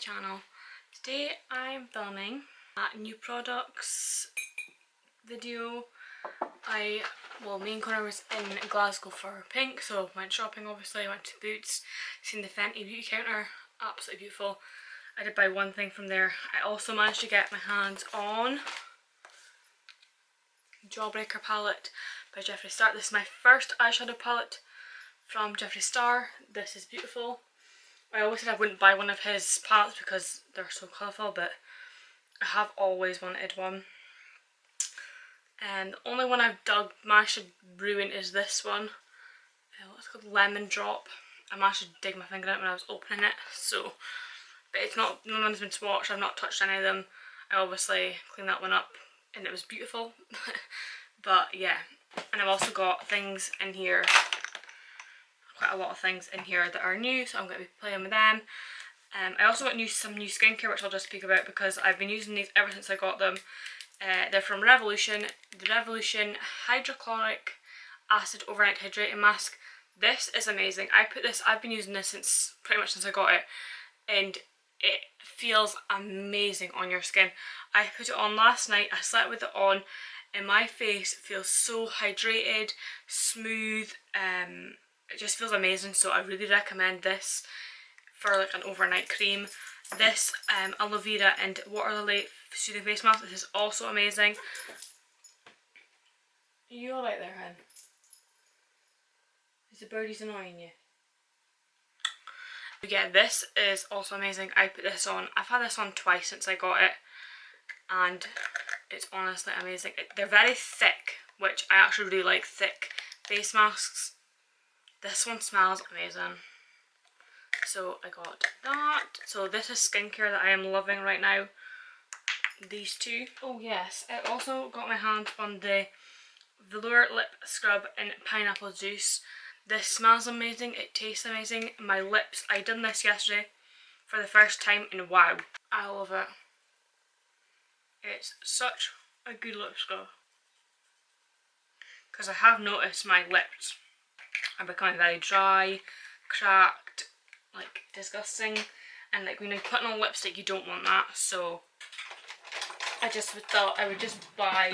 channel. Today I'm filming a new products video. Me and Connor was in Glasgow for Pink, so went shopping obviously, went to Boots, seen the Fenty beauty counter, absolutely beautiful. I did buy one thing from there. I also managed to get my hands on Jawbreaker palette by Jeffree Star. This is my first eyeshadow palette from Jeffree Star. This is beautiful. I always said I wouldn't buy one of his palettes because they're so colourful, but I have always wanted one. And the only one I've managed to ruin is this one. It's called Lemon Drop. I managed to dig my finger in it when I was opening it, so, but it's not, none of them's been swatched. I've not touched any of them. I obviously cleaned that one up and it was beautiful. But yeah, and I've also got things in here, quite a lot of things in here that are new, so I'm going to be playing with them. I also got some new skincare, which I'll just speak about because I've been using these ever since I got them. They're from Revolution, the Revolution Hydrochloric Acid Overnight Hydrating Mask. This is amazing. I've been using this since pretty much since I got it, and it feels amazing on your skin. I put it on last night, I slept with it on, and my face feels so hydrated, smooth, it just feels amazing, so I really recommend this for like an overnight cream. This aloe vera and water lily soothing face mask, this is also amazing. Are you alright there, hun? Is the birdies annoying you? But yeah, this is also amazing. I put this on, I've had this on twice since I got it, and it's honestly amazing. They're very thick, which I actually really like thick face masks. This one smells amazing. So I got that. So this is skincare that I am loving right now. These two. Oh yes, I also got my hands on the Velour Lip Scrub in Pineapple Juice. This smells amazing, it tastes amazing. My lips, I done this yesterday for the first time and wow, I love it. It's such a good lip scrub. Because I have noticed my lips are becoming very dry, cracked, like disgusting, and like when you're putting on lipstick you don't want that, so I just thought I would just buy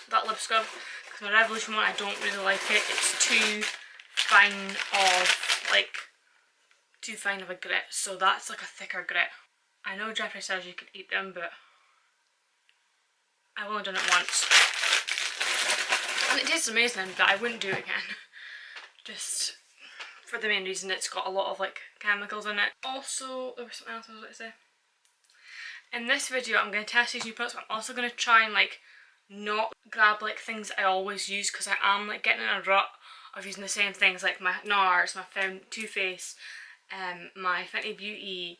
that lip scrub because my Revolution one, I don't really like it. It's too fine of a grit, so that's like a thicker grit. I know Jeffree says you can eat them, but I've only done it once and it tastes amazing, but I wouldn't do it again. Just for the main reason it's got a lot of like chemicals in it. Also, there was something else I was going to say. In this video I'm going to test these new products, but I'm also going to try and like not grab like things I always use, because I am like getting in a rut of using the same things, like my NARS, my Too Faced, my Fenty Beauty,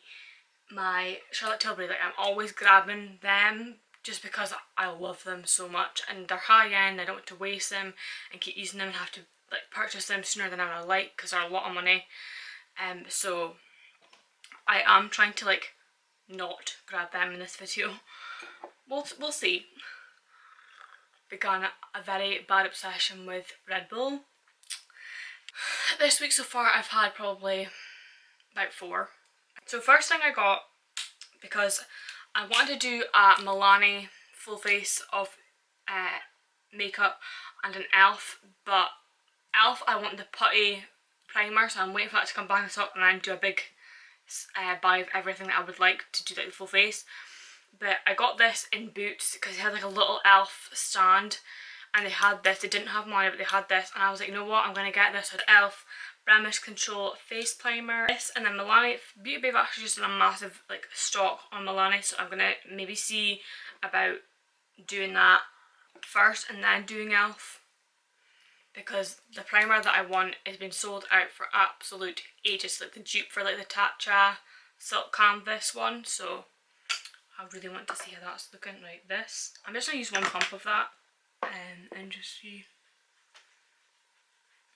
my Charlotte Tilbury. Like I'm always grabbing them just because I love them so much and they're high end. I don't want to waste them and keep using them and have to like purchase them sooner than I would like because they're a lot of money. So I am trying to like not grab them in this video. We'll see. Began a very bad obsession with Red Bull. This week so far I've had probably about 4. So first thing I got, because I wanted to do a Milani full face of makeup and an e.l.f. but e.l.f. I want the putty primer, so I'm waiting for that to come back in stock and then do a big buy of everything that I would like to do like the full face. But I got this in Boots because they had like a little e.l.f. stand and they had this. They didn't have mine, but they had this, and I was like, you know what, I'm going to get this. So e.l.f. Blemish Control Face Primer. This and then Milani Beauty Babe actually just done a massive like stock on Milani, so I'm going to maybe see about doing that first and then doing e.l.f. because the primer that I want has been sold out for absolute ages, like the dupe for like the Tatcha Silk Canvas one, so I really want to see how that's looking. Right, this, I'm just going to use one pump of that and just see.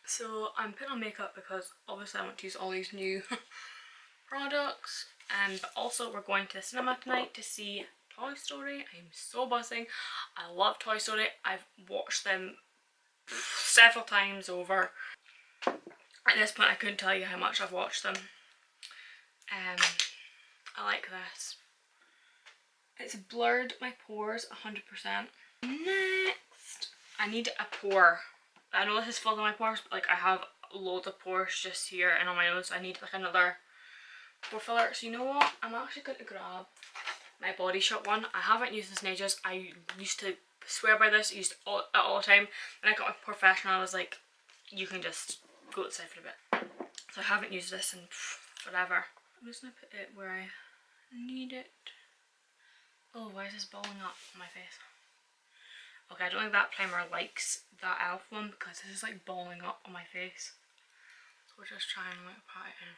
So I'm putting on makeup because obviously I want to use all these new products, but also we're going to the cinema tonight to see Toy Story. I'm so buzzing. I love Toy Story. I've watched them several times over. At this point I couldn't tell you how much I've watched them. I like this. It's blurred my pores 100%. Next, I need a pore. I know this is full of my pores, but like I have loads of pores just here and on my nose. I need like another pore filler. So you know what? I'm actually going to grab my Body Shop one. I haven't used this in ages. I used to swear by this. I used it all the time. When I got my professional, I was like, you can just go outside for a bit. So I haven't used this in forever. I'm just going to put it where I need it. Oh, why is this balling up on my face? Okay, I don't think that primer likes that e.l.f. one because this is like balling up on my face. So we're just trying to like pat it in.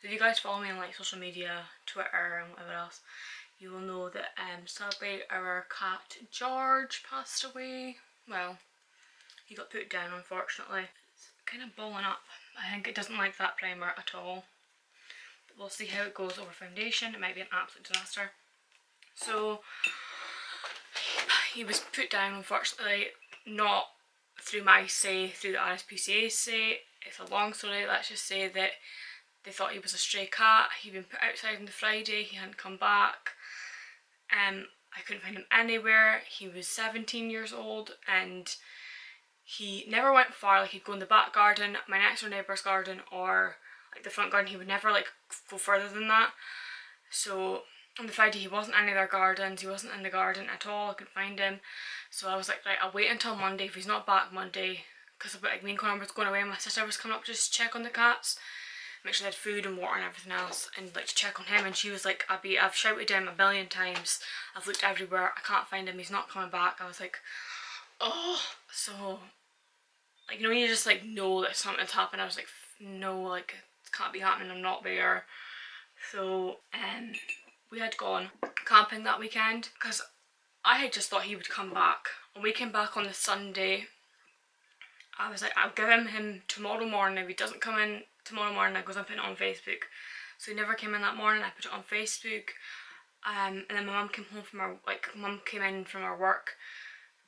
So if you guys follow me on like social media, Twitter and whatever else, you will know that sadly our cat George passed away. Well, he got put down unfortunately. It's kind of balling up. I think it doesn't like that primer at all. But we'll see how it goes over foundation. It might be an absolute disaster. So he was put down unfortunately, not through my say, through the RSPCA's say. It's a long story. Let's just say that they thought he was a stray cat. He'd been put outside on the Friday, he hadn't come back. I couldn't find him anywhere. He was 17 years old and he never went far. Like he'd go in the back garden, my next door neighbour's garden, or like the front garden. He would never like go further than that. So on the Friday he wasn't in any of their gardens, he wasn't in the garden at all. I couldn't find him. So I was like, right, I'll wait until Monday. If he's not back Monday, because like me and Connor was going away and my sister was coming up to just check on the cats, make sure they had food and water and everything else, and like to check on him. And she was like, Abbie, I've shouted him a billion times, I've looked everywhere, I can't find him, he's not coming back. I was like, oh. So like, you know, you just like know that something's happened. I was like, no, like it can't be happening, I'm not there. So we had gone camping that weekend because I had just thought he would come back. When we came back on the Sunday, I was like, I'll give him tomorrow morning. If he doesn't come in tomorrow morning, I goes and put it on Facebook. So he never came in that morning. I put it on Facebook. And then my mum came home from her, like mum came in from her work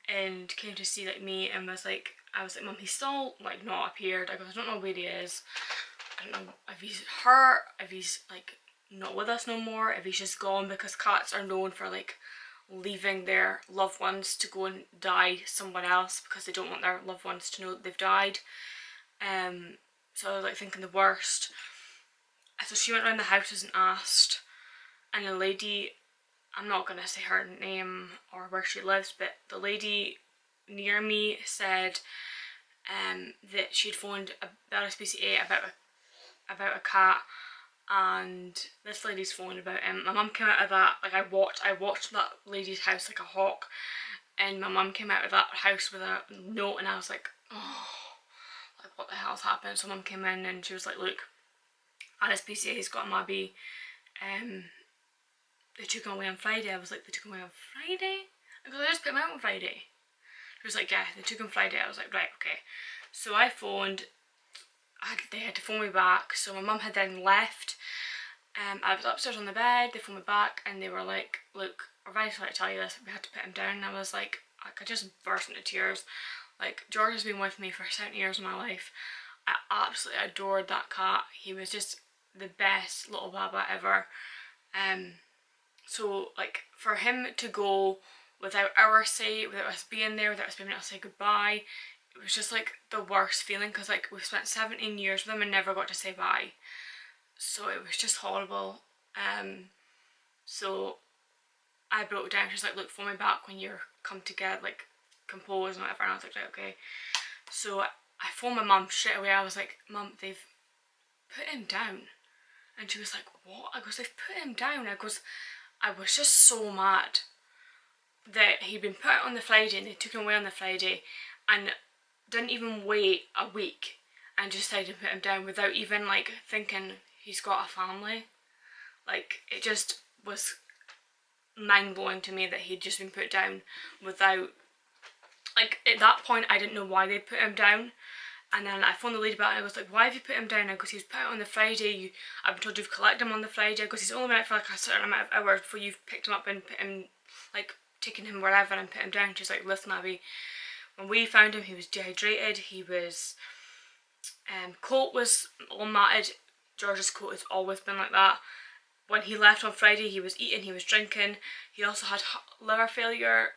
and came to see like me and was like, I was like, Mum, he's still like not appeared. I go, I don't know where he is. I don't know if he's hurt, if he's like not with us no more, if he's just gone, because cats are known for like leaving their loved ones to go and die somewhere else because they don't want their loved ones to know that they've died. So I was like thinking the worst. So she went around the houses and asked, and the lady, I'm not going to say her name or where she lives, but the lady near me said that she'd phoned the RSPCA about a cat, and this lady's phoned about him. My mum came out of that, like I watched that lady's house like a hawk, and my mum came out of that house with a note, and I was like, oh, like what the hell's happened? So mum came in and she was like, look, RSPCA's got him, Abbie. They took him away on Friday. I was like, they took him away on Friday? Because I just put him out on Friday. She was like, yeah, they took him Friday. I was like, right, okay. So I phoned, they had to phone me back. So my mum had then left. I was upstairs on the bed, they phoned me back and they were like, look, we're very sorry to tell you this, we had to put him down. And I was like, I could just burst into tears. Like, George has been with me for 7 years of my life. I absolutely adored that cat. He was just the best little baba ever. So like for him to go without our say, without us being there, without us being able to say goodbye, it was just like the worst feeling, because like we've spent 17 years with him and never got to say bye. So it was just horrible. So I broke down. She's like, look, phone me back when you're come together, like composed and whatever. And I was like, right, okay. So I phoned my mum straight away. I was like, Mum, they've put him down. And she was like, what? I goes, they've put him down. I was just so mad that he'd been put on the Friday and they took him away on the Friday and didn't even wait a week and just decided to put him down without even like thinking he's got a family. Like, it just was mind-blowing to me that he'd just been put down without, like, at that point I didn't know why they'd put him down. And then I phoned the lady back and I was like, why have you put him down? Because he was put out on the Friday. I've been told you've collected him on the Friday. Because he's only been out for like a certain amount of hours before you've picked him up and put him, like, taken him wherever and put him down. She's like, listen, Abbie, when we found him, he was dehydrated. He was, coat was all matted. George's coat has always been like that. when he left on Friday, he was eating, he was drinking, he also had liver failure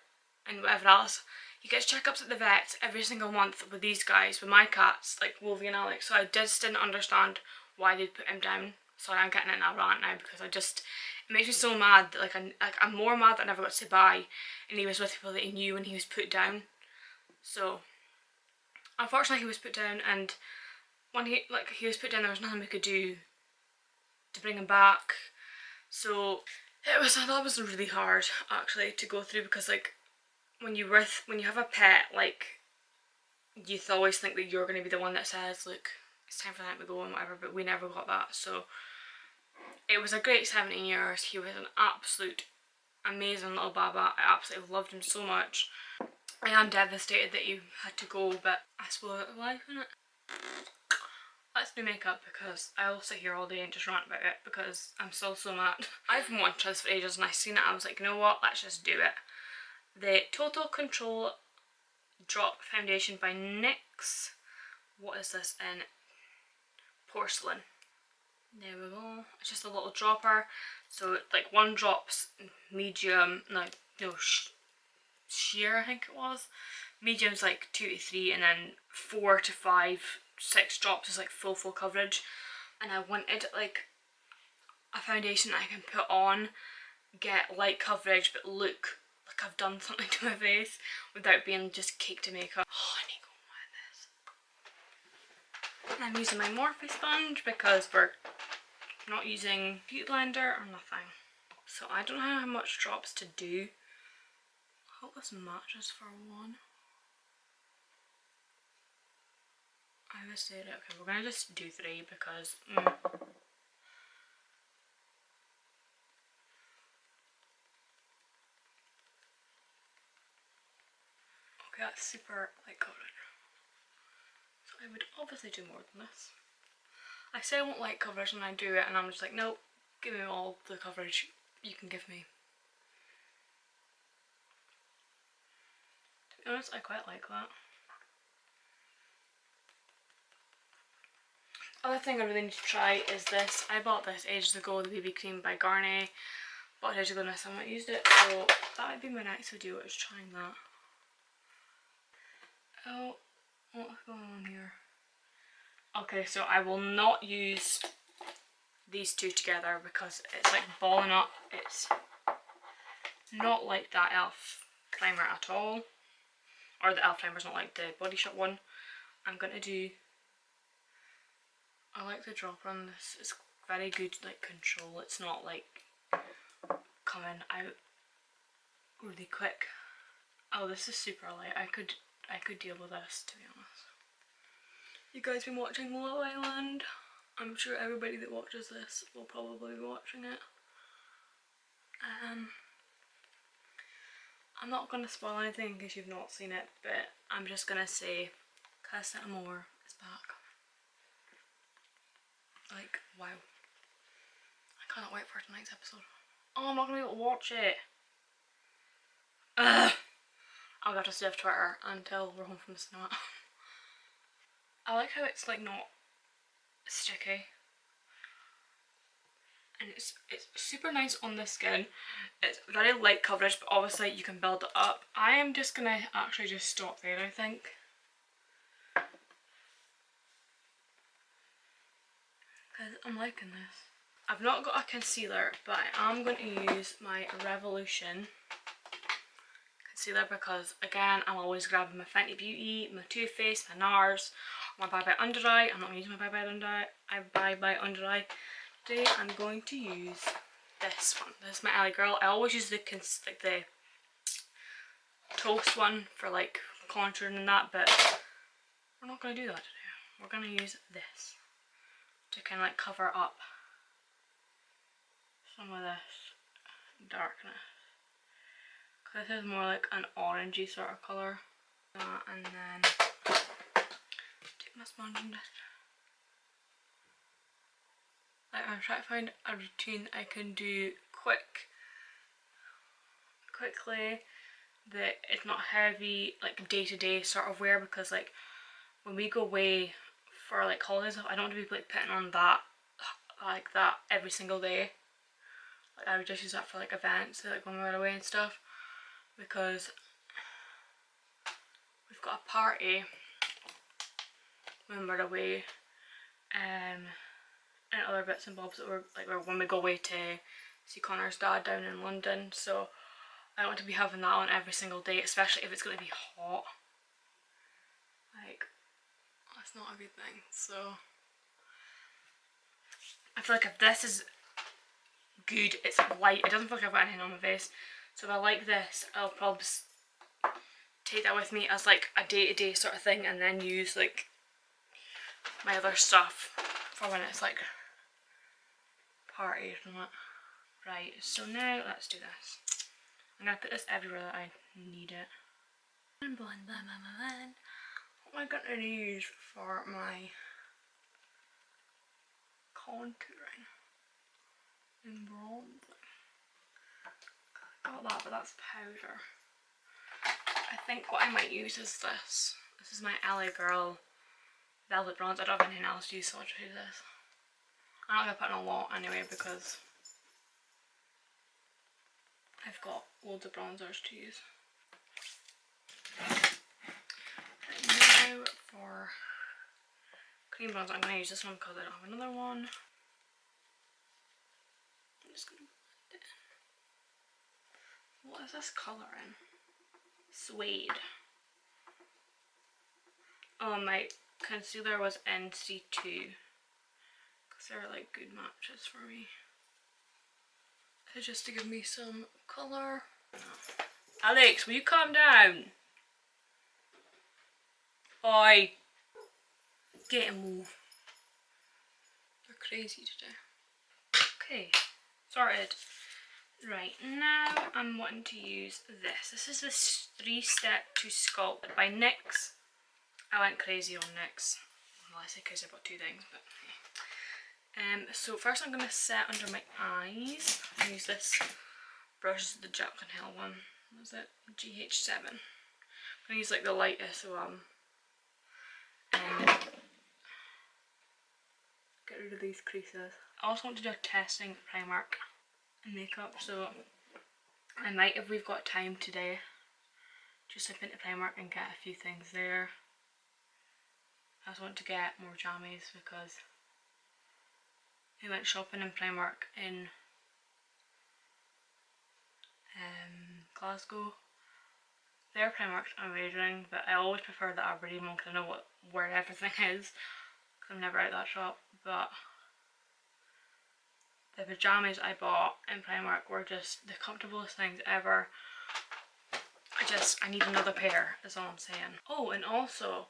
and whatever else. He gets checkups at the vet every single month with these guys, with my cats, like Wolfie and Alex, so I just didn't understand why they'd put him down. Sorry, I'm getting in a rant now because it makes me so mad that I'm more mad that I never got to say bye and he was with people that he knew when he was put down. So unfortunately he was put down, and when he was put down, there was nothing we could do to bring him back. So that was really hard actually to go through, because like when you have a pet, like you always think that you're going to be the one that says, look, it's time for them to go and whatever, but we never got that. So it was a great 17 years. He was an absolute amazing little baba. I absolutely loved him so much. I am devastated that he had to go, but I suppose it's life, isn't it? Let's do makeup, because I will sit here all day and just rant about it because I'm still so mad. I've been watching this for ages and I seen it, I was like, you know what, let's just do it. The Total Control Drop Foundation by NYX. What is this in? Porcelain. There we go. It's just a little dropper. So like one drop's medium, no, sheer I think it was. Medium's like 2 to 3, and then 4 to 5, 6 drops is like full coverage. And I wanted like a foundation that I can put on, get light coverage, but look like I've done something to my face without being just caked in makeup. Oh, I need to go with this. And I'm using my Morphe sponge because we're not using beauty blender or nothing. So I don't know how much drops to do. I hope this matches for one. I would say that, okay, we're gonna just do 3 because okay, that's super light coverage. So I would obviously do more than this. I say I want light coverage and I do it, and I'm just like, nope, give me all the coverage you can give me. To be honest, I quite like that. Other thing I really need to try is this. I bought this ages ago, the BB cream by Garnier, but ages ago and I still haven't used it, so that would be my next video, is trying that. Oh, what's going on here? Okay, so I will not use these two together because it's like balling up. It's not like that e.l.f. primer at all, or the e.l.f. primer's not like the Body Shop one. I'm gonna do, I like the dropper on this. It's very good like control. It's not like coming out really quick. Oh, this is super light. I could deal with this, to be honest. You guys been watching Love Island? I'm sure everybody that watches this will probably be watching it. I'm not going to spoil anything in case you've not seen it, but I'm just going to say Casa Amor is back. Like, wow. I cannot wait for tonight's episode. Oh, I'm not going to be able to watch it. Ugh. I'll have to stay off Twitter until we're home from the cinema. I like how it's like not sticky. And it's super nice on the skin. It's very light coverage, but obviously you can build it up. I am just gonna actually just stop there, I think. Because I'm liking this. I've not got a concealer, but I am going to use my Revolution concealer because, again, I'm always grabbing my Fenty Beauty, my Too Faced, my NARS, my Bye Bye Under Eye. I'm not using my Bye Bye Under Eye. Today I'm going to use this one. This is my Ellie Girl. I always use the toast one for like contouring and that, but we're not going to do that today. We're going to use this to kind of like cover up some of this darkness. Because this is more like an orangey sort of colour. And then take my sponge and just like, I'm trying to find a routine I can do quickly, that it's not heavy, like day to day sort of wear, because like when we go away for like holidays, I don't want to be like putting on that like that every single day. Like I would just use that for like events, like when we were away and stuff, because we've got a party when we're away, and other bits and bobs that we're like when we go away to see Connor's dad down in London. So I don't want to be having that on every single day, especially if it's going to be hot. Like, that's not a good thing. So I feel like if this is good, it's light, it doesn't feel like I've got anything on my face. So if I like this, I'll probably take that with me as like a day-to-day sort of thing, and then use like my other stuff for when it's like party and that. Right, so now let's do this. I'm gonna put this everywhere that I need it. And blend, blend, blend, blend. What am I gonna use for my contouring and bronzing? Got that, but that's powder. I think what I might use is this. This is my LA Girl Velvet Bronze. I don't have anything else to use, so I'll just use this. I'm not gonna put in a lot anyway because I've got loads of bronzers to use. And now for cream bronzer, I'm going to use this one because I don't have another one. I'm just going to blend it in. What is this colour in? Suede. Oh, my concealer was NC2 because they're like good matches for me. It's just to give me some colour. Alex, will you calm down? Oi! Get a move. They're crazy today. Okay, sorted. Right, now I'm wanting to use this. This is this 3-step to sculpt by NYX. I went crazy on NYX. Well, I say crazy about two things, but so first I'm going to set under my eyes. I use this brush, the Jeffree one. What is it? GH7. I'm going to use like the lightest one. Get rid of these creases. I also want to do a testing Primark and makeup, so I might, if we've got time today, just slip into Primark and get a few things there. I also want to get more jammies because we went shopping in Primark in Glasgow. Their Primark's amazing, but I always prefer the Aberdeen one because I know where everything is, because I'm never out that shop. But the pyjamas I bought in Primark were just the comfortablest things ever. I need another pair, is all I'm saying. Oh, and also,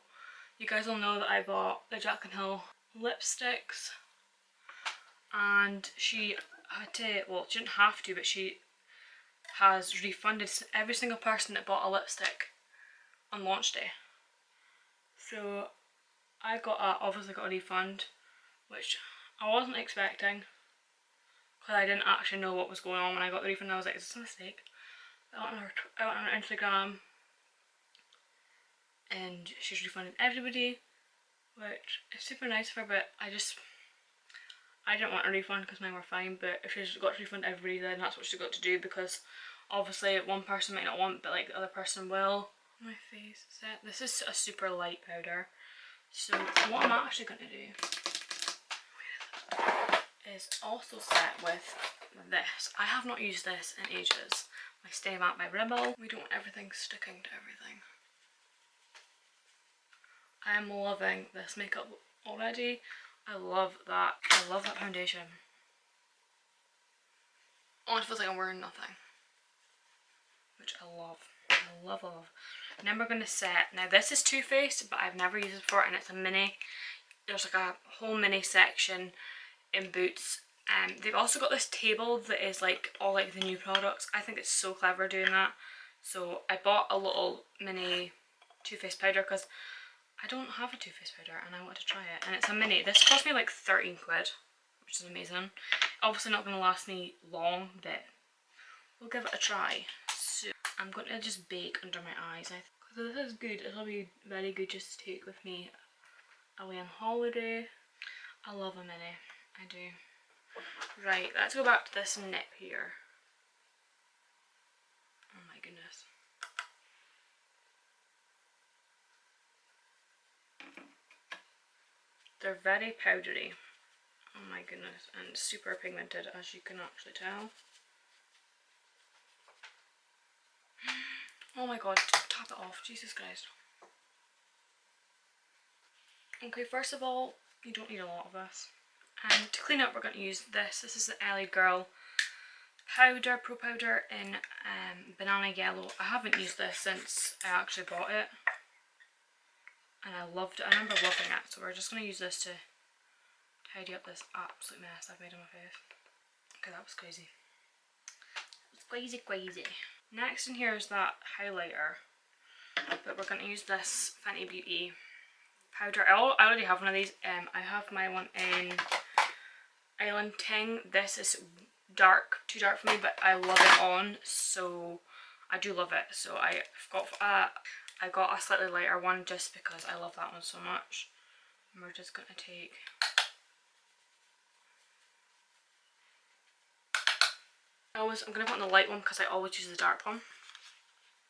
you guys will know that I bought the Jaclyn Hill lipsticks, and she had to, well, she didn't have to, but she has refunded every single person that bought a lipstick on launch day. So I obviously got a refund, which I wasn't expecting because I didn't actually know what was going on when I got the refund. I was like, is this a mistake? I went on her Instagram and she's refunded everybody, which is super nice of her, but I didn't want a refund because mine were fine. But if she's got to refund everybody, then that's what she's got to do, because obviously one person might not want, but like the other person will. My face set. This is a super light powder. So what I'm actually going to do is also set with this. I have not used this in ages. My Stay Matte by Rimmel. We don't want everything sticking to everything. I am loving this makeup already. I love that. I love that foundation. Almost feels like I'm wearing nothing, which I love. I love, love. Now we're going to set. Now this is Too Faced, but I've never used it before, and it's a mini. There's like a whole mini section in Boots. They've also got this table that is like all like the new products. I think it's so clever doing that. So I bought a little mini Too Faced powder because I don't have a Too Faced powder and I want to try it. And it's a mini. This cost me like 13 quid, which is amazing. Obviously not going to last me long, but we'll give it a try. So I'm going to just bake under my eyes. Because this is good. It'll be very good just to take with me away on holiday. I love a mini. I do. Right, let's go back to this nip here. Oh my goodness. They're very powdery. Oh my goodness, and super pigmented, as you can actually tell. Oh my god, tap it off, Jesus Christ. Okay, first of all, you don't need a lot of this. And to clean up, we're going to use this. This is the LA Girl powder, pro powder in banana yellow. I haven't used this since I actually bought it, and I loved it. I remember loving it, so we're just going to use this to tidy up this absolute mess I've made on my face. Okay, that was crazy. It was crazy. Next in here is that highlighter, but we're going to use this Fenty Beauty powder. I already have one of these. I have my one in Island Ting. This is dark, too dark for me, but I love it on, so I do love it. So I got a slightly lighter one just because I love that one so much. And we're just going to take I'm going to put on the light one because I always use the dark one.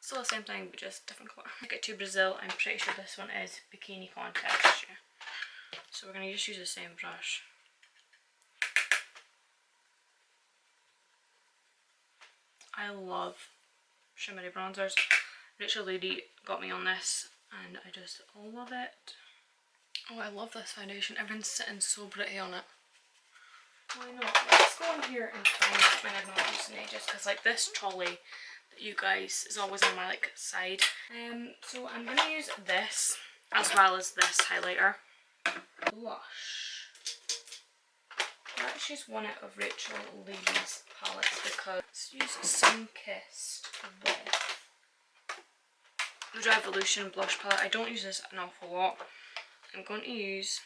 Still the same thing, but just different colour. I get to Brazil. I'm pretty sure this one is Bikini Contest. Yeah. So we're going to just use the same brush. I love shimmery bronzers. Rachel Lady got me on this and I just love it. Oh, I love this foundation. Everyone's sitting so pretty on it. Why not? Let's go in here and find something I've not used in ages, because like this trolley that you guys is always on my like side. So I'm going to use this as well as this highlighter. Blush. Let's use one out of Rachel Lady's palettes because let's use Sun-Kissed with the Revolution blush palette. I don't use this an awful lot. I'm going to use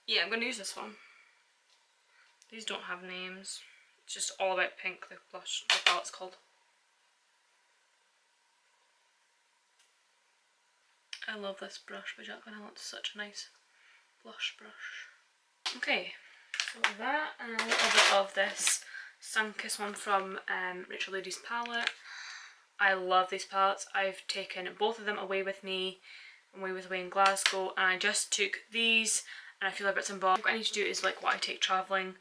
this one. These don't have names. It's just all about pink, the blush, the palette's called. I love this brush by Jacqueline. It's such a nice blush brush. Okay, so that and a little bit of this Sun-Kissed one from Rachel Lady's palette. I love these palettes. I've taken both of them away with me when we was away in Glasgow, and I just took these and I feel like bits and bobs. What I need to do is like what I take travelling,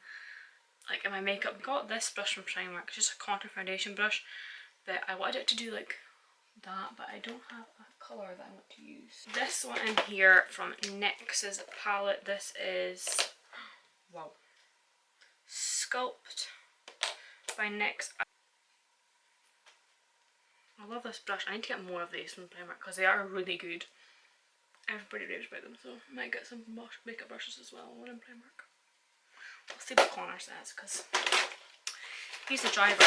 like in my makeup. I got this brush from Primark, it's just a contour foundation brush, but I wanted it to do like that, but I don't have a colour that I want to use. This one in here from NYX's palette, this is, wow, Sculpt by NYX. I love this brush. I need to get more of these from Primark because they are really good. Everybody raves about them, so I might get some makeup brushes as well when in Primark. We'll see what Connor says because he's the driver.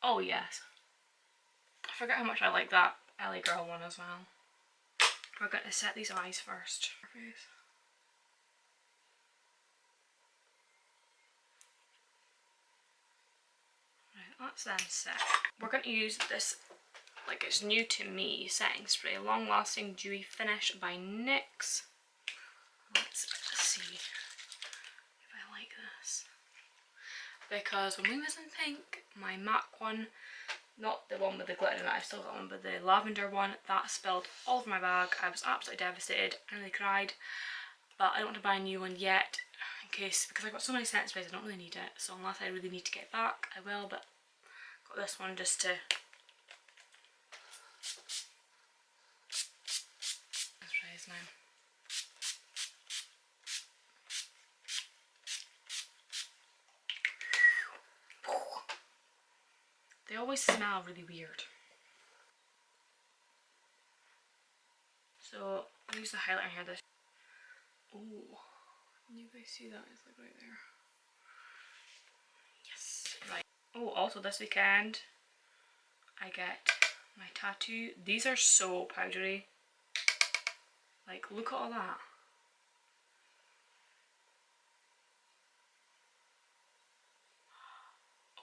Oh yes. I forget how much I like that LA Girl one as well. We're going to set these eyes first. Right, that's then set. We're going to use this, like it's new to me, setting spray. Long Lasting Dewy Finish by NYX. Let's see if I like this. Because when we was in pink, my MAC one, not the one with the glitter in it, I've still got one, but the lavender one, that spilled all over my bag. I was absolutely devastated. I nearly cried. But I don't want to buy a new one yet, in case, because I've got so many setting sprays, I don't really need it. So unless I really need to get back, I will, but got this one just to let's try this now. They always smell really weird. So I'll use the highlighter here. This. Oh, can you guys see that? It's like right there. Yes. Right. Oh, also this weekend I get my tattoo. These are so powdery. Like, look at all that.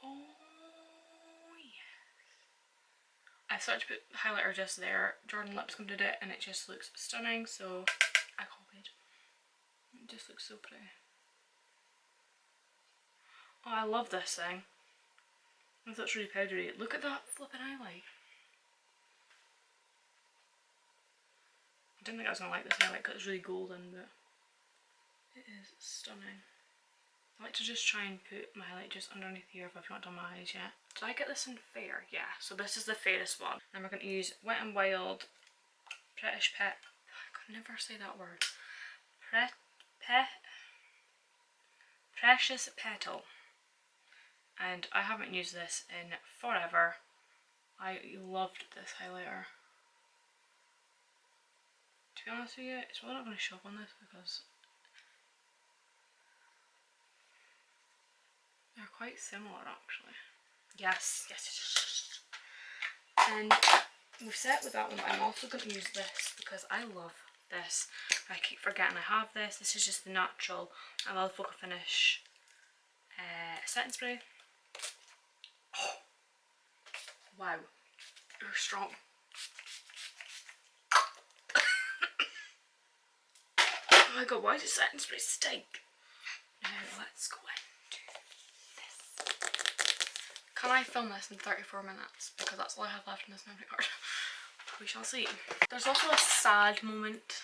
Oh yes. I started to put highlighter just there. Jordan Lipscomb did it and it just looks stunning, so I copied. It just looks so pretty. Oh, I love this thing. I thought it's really powdery. Look at that flipping highlight. I didn't think I was going to like this highlight because it's really golden, but it is stunning. I like to just try and put my highlight just underneath here if I've not done my eyes yet. Did I get this in fair? Yeah, so this is the fairest one. And we're going to use Wet n Wild Precious Pet. I could never say that word. Precious Petal. And I haven't used this in forever. I loved this highlighter. To be honest with you, it's probably not going to show up on this because they're quite similar actually. Yes. And we've set with that one, but I'm also going to use this because I love this. I keep forgetting I have this. This is just the natural Focus Finish setting spray. Oh, wow, they're strong. Oh my god, why does setting spray stink? Now let's go into this. Can I film this in 34 minutes? Because that's all I have left in this memory card. We shall see. There's also a sad moment.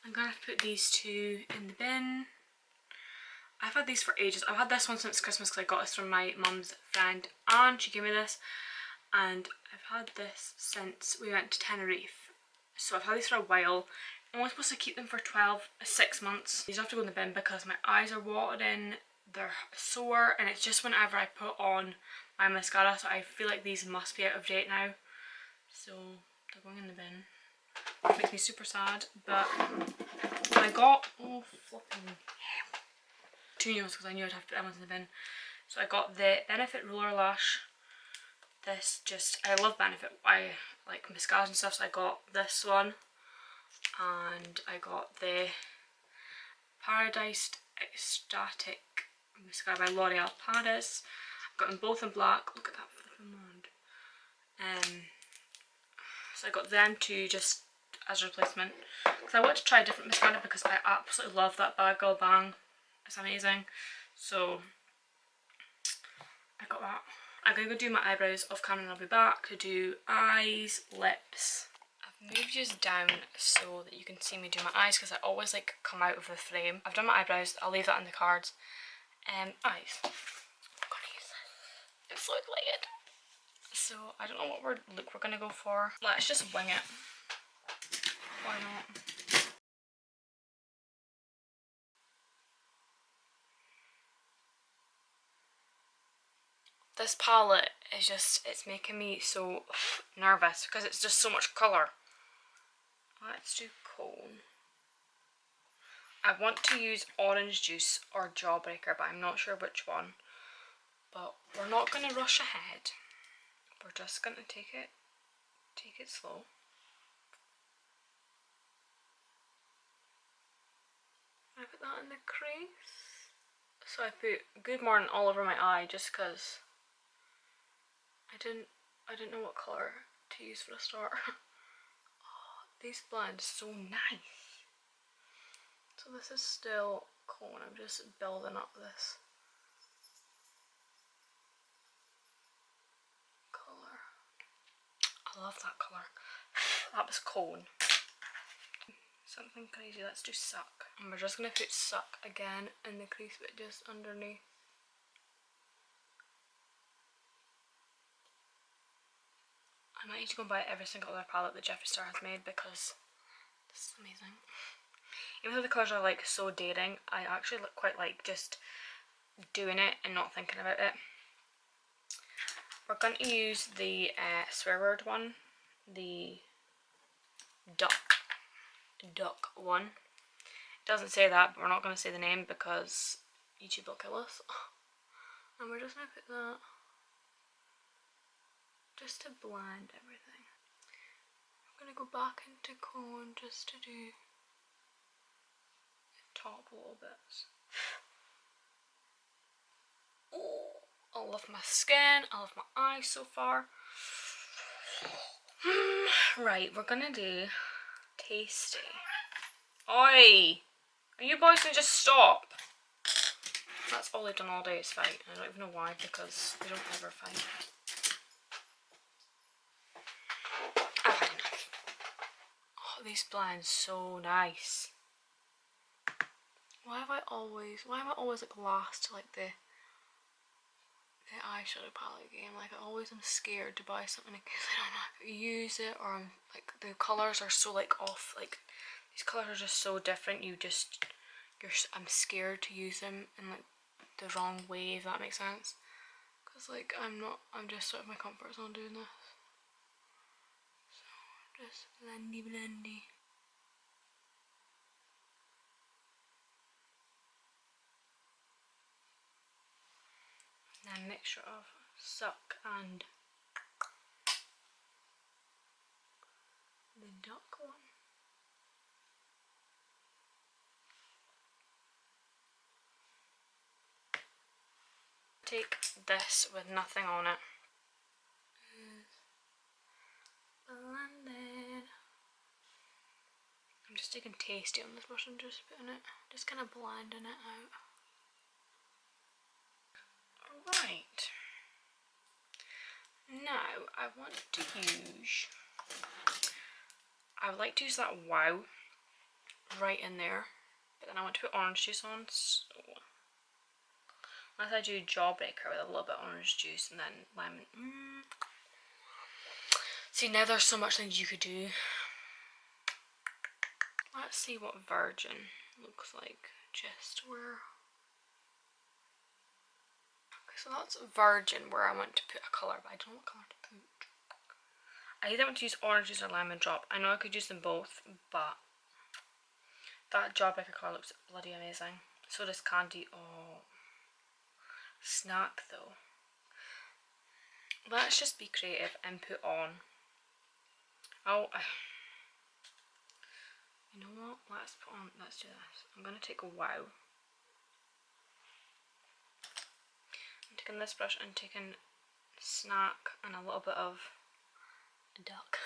I'm gonna have to put these two in the bin. I've had these for ages. I've had this one since Christmas because I got this from my mum's friend and she gave me this. And I've had this since we went to Tenerife. So I've had these for a while. I'm only supposed to keep them for 6 months. These have to go in the bin because my eyes are watered in, they're sore, and it's just whenever I put on my mascara, so I feel like these must be out of date now. So they're going in the bin. It makes me super sad, but I got, oh flipping hell, 2 nails because I knew I'd have to put them in the bin. So I got the Benefit Roller Lash. This just, I love Benefit, I like mascaras and stuff, so I got this one. And I got the Paradise Ecstatic mascara by L'Oreal Paris. I've got them both in black. Look at that flipping wand. So I got them two just as a replacement because I want to try a different mascara because I absolutely love that Bad Girl Bang. It's amazing. So I got that. I'm going to go do my eyebrows off camera and I'll be back to do eyes, lips. I've moved yours down so that you can see me do my eyes because I always like come out of the frame. I've done my eyebrows, I'll leave that in the cards. Eyes. I'm gonna use this. It's so excited. So I don't know what look we're gonna go for. Let's just wing it. Why not? This palette is just, it's making me so nervous because it's just so much colour. Let's do Cone. I want to use Orange Juice or Jawbreaker, but I'm not sure which one. But we're not going to rush ahead. We're just going to take it slow. I put that in the crease. So I put Good Morning all over my eye just because I didn't know what colour to use for a start. Oh, these blend so nice. So this is still Cone. I'm just building up this colour. I love that colour. That was Cone. Something crazy. Let's do Suck. And we're just going to put Suck again in the crease, but just underneath. I might need to go buy every single other palette that Jeffree Star has made because this is amazing. Even though the colours are like so daring, I actually quite like just doing it and not thinking about it. We're going to use the swear word one, the duck one. It doesn't say that, but we're not going to say the name because YouTube will kill us. And we're just going to put that just to blend everything. I'm going to go back into Cone just to do the top little bits. Oh, I love my skin, I love my eyes so far. Right, we're gonna do Tasty. Oi! Are you boys gonna just stop? That's all they've done all day is fight. I don't even know why, because they don't ever fight. I've had enough. Oh, these blends so nice. Why am I always like last to like the eyeshadow palette game? Like I always am scared to buy something in case I don't know how to use it, or I'm like the colours are so like off, like these colours are just so different, I'm scared to use them in like the wrong way, if that makes sense. Because like I'm just out of my comfort zone doing this. So just blendy. And then mixture of suck and the duck one. Take this with nothing on it. Blended. I'm just taking Tasty on this brush and just putting it, just kind of blending it out. Alright. Now I would like to use that Wow right in there, but then I want to put orange juice on, so unless I do Jawbreaker with a little bit of orange juice and then lemon. See, now there's so much things you could do. Let's see what Virgin looks like. Just where. Okay, so that's Virgin where I want to put a colour, but I don't know what colour to put. I either want to use orange juice or lemon drop. I know I could use them both, but that Jawbreaker colour looks bloody amazing. So does Candy. Oh, snack though. Let's just be creative and put on. You know what? Let's do this. I'm gonna take a Wow. I'm taking this brush and taking snack and a little bit of a duck.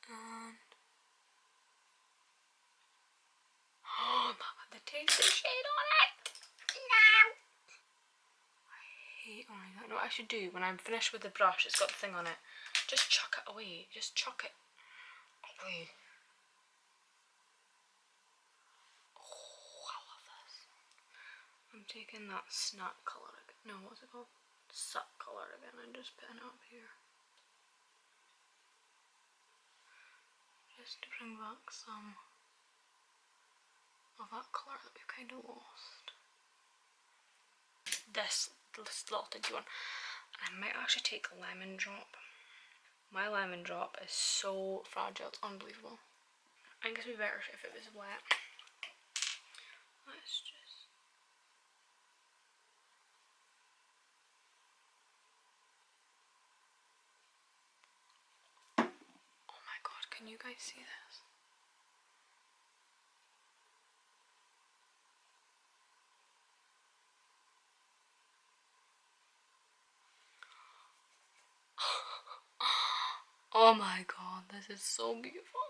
And oh, the Tasty shade on it! No! I hate owning that. No, what I should do when I'm finished with the brush, it's got the thing on it, just chuck it away. Just chuck it away. Oh, I love this. I'm taking that snack colour again. No, what's it called? Suck colour again. I'm just putting it up here. Just to bring back some of that colour that we've kind of lost. This little tinky one. And I might actually take a lemon drop. My lemon drop is so fragile, it's unbelievable. I think it would be better if it was wet. Let's just... Oh my god, can you guys see this? Oh my god, this is so beautiful.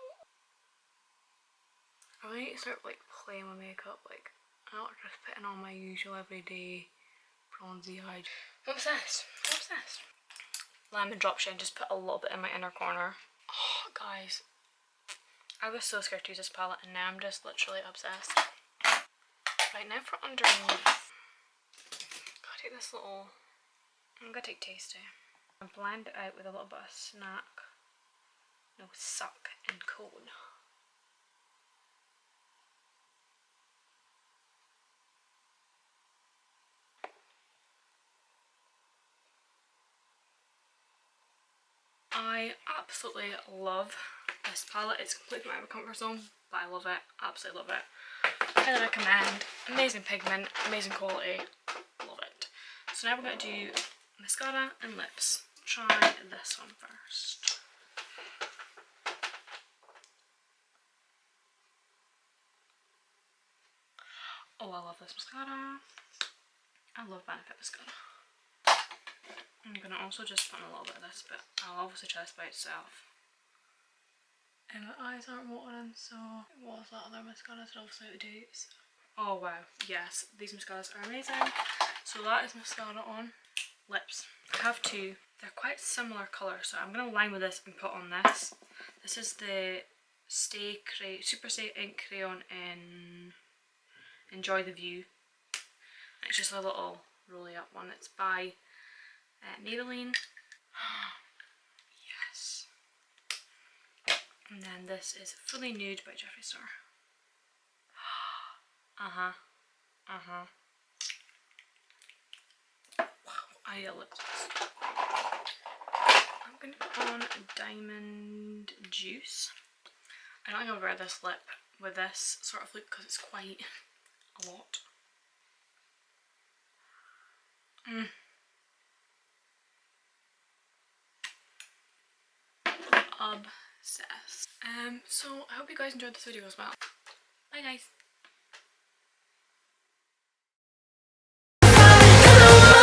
I really need to start like playing with makeup, like not just putting on my usual everyday bronzy eye. I'm obsessed. I'm obsessed. Lemon drop shade, just put a little bit in my inner corner. Oh guys, I was so scared to use this palette and now I'm just literally obsessed. Right, now for underneath. Gotta take this little, I'm gonna take Tasty and blend it out with a little bit of snack. No, suck and cone. I absolutely love this palette. It's completely out of my comfort zone, but I love it. Absolutely love it. Highly recommend. Amazing pigment, amazing quality. Love it. So now we're going to do mascara and lips. Try this one first. Oh, I love this mascara. I love Benefit mascara. I'm going to also just put on a little bit of this, but I'll obviously try this by itself. And my eyes aren't watering, so it was that other mascara, so obviously out of date. So Oh wow, yes, these mascaras are amazing. So that is mascara on. Lips. I have two. They're quite similar colour, so I'm going to line with this and put on this. This is the Super Stay Ink Crayon in Enjoy the View. It's just a little rolly up one. It's by Maybelline. Yes. And then this is Fully Nude by Jeffree Star. Wow, I love this. I'm going to put on Diamond Juice. I don't think I'll wear this lip with this sort of look because it's quite a lot. Obsessed. So I hope you guys enjoyed this video as well. Bye guys.